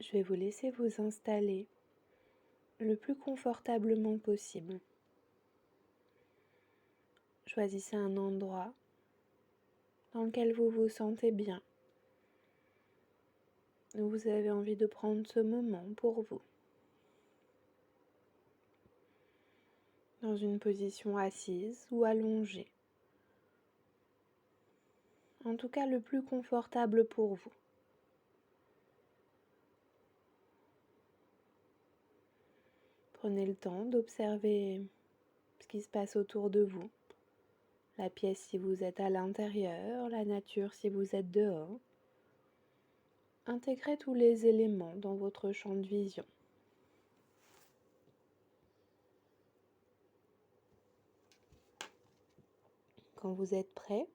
Je vais vous laisser vous installer le plus confortablement possible. Choisissez un endroit dans lequel vous vous sentez bien, où vous avez envie de prendre ce moment pour vous. Dans une position assise ou allongée. En tout cas, le plus confortable pour vous. Prenez le temps d'observer ce qui se passe autour de vous. La pièce si vous êtes à l'intérieur, la nature si vous êtes dehors. Intégrez tous les éléments dans votre champ de vision. Quand vous êtes prêt,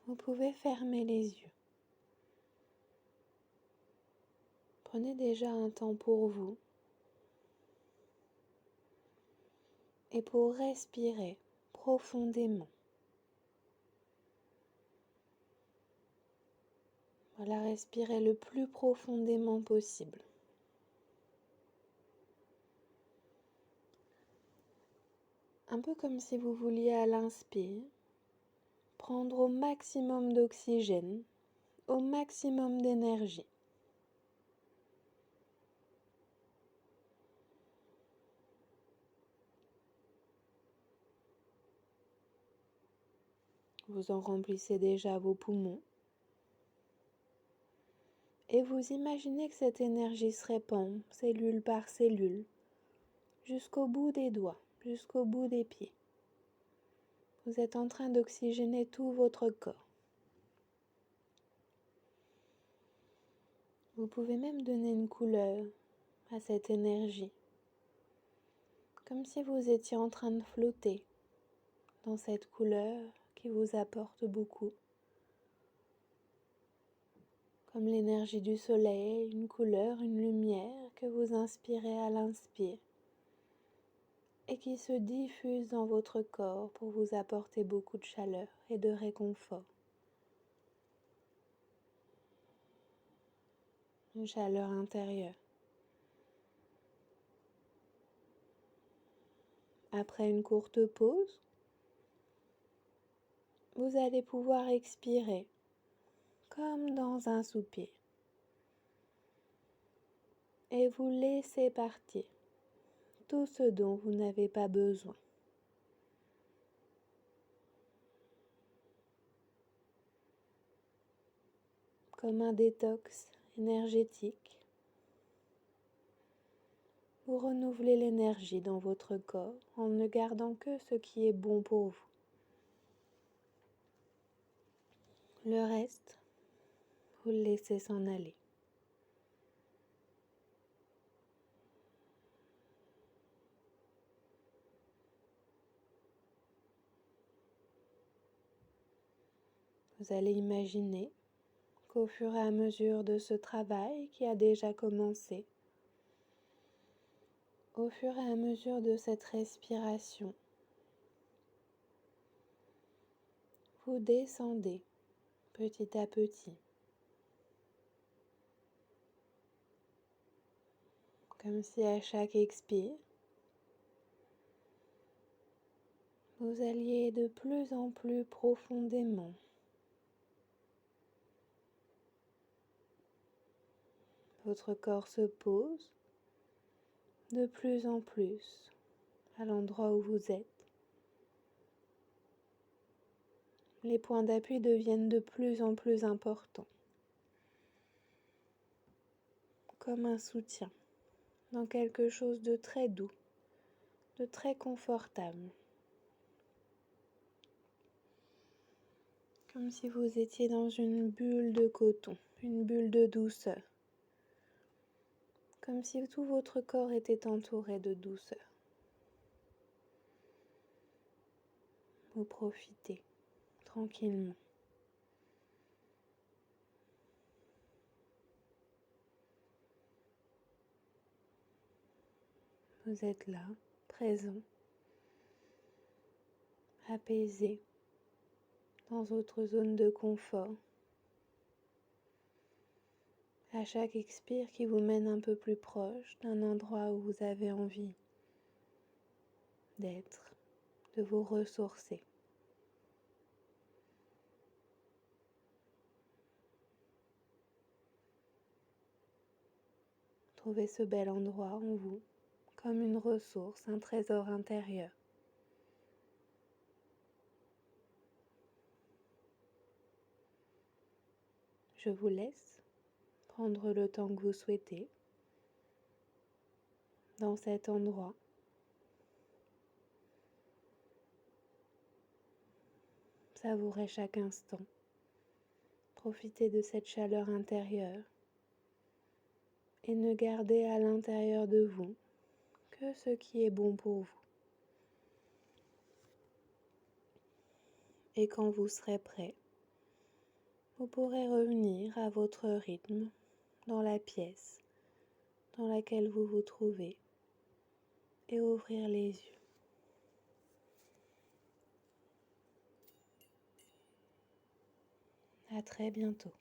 vous pouvez fermer les yeux. Prenez déjà un temps pour vous et pour respirer profondément. Voilà, respirez le plus profondément possible. Un peu comme si vous vouliez à l'inspire prendre au maximum d'oxygène, au maximum d'énergie. Vous en remplissez déjà vos poumons et vous imaginez que cette énergie se répand cellule par cellule jusqu'au bout des doigts, jusqu'au bout des pieds. Vous êtes en train d'oxygéner tout votre corps. Vous pouvez même donner une couleur à cette énergie, comme si vous étiez en train de flotter dans cette couleur qui vous apporte beaucoup. Comme l'énergie du soleil, une couleur, une lumière que vous inspirez à l'inspire et qui se diffuse dans votre corps pour vous apporter beaucoup de chaleur et de réconfort. Une chaleur intérieure. Après une courte pause, vous allez pouvoir expirer comme dans un soupir et vous laisser partir tout ce dont vous n'avez pas besoin. Comme un détox énergétique, vous renouvelez l'énergie dans votre corps en ne gardant que ce qui est bon pour vous. Le reste, vous le laissez s'en aller. Vous allez imaginer qu'au fur et à mesure de ce travail qui a déjà commencé, au fur et à mesure de cette respiration, vous descendez petit à petit, comme si à chaque expire, vous alliez de plus en plus profondément. Votre corps se pose de plus en plus à l'endroit où vous êtes. Les points d'appui deviennent de plus en plus importants, comme un soutien dans quelque chose de très doux, de très confortable. Comme si vous étiez dans une bulle de coton, une bulle de douceur. Comme si tout votre corps était entouré de douceur. Vous profitez tranquillement. Vous êtes là, présent, apaisé, dans votre zone de confort, À chaque expire qui vous mène un peu plus proche d'un endroit où vous avez envie d'être, de vous ressourcer. Trouvez ce bel endroit en vous comme une ressource, un trésor intérieur. Je vous laisse prendre le temps que vous souhaitez dans cet endroit. Savourez chaque instant. Profitez de cette chaleur intérieure et ne gardez à l'intérieur de vous que ce qui est bon pour vous. Et quand vous serez prêt, vous pourrez revenir à votre rythme dans la pièce dans laquelle vous vous trouvez et ouvrir les yeux. À très bientôt.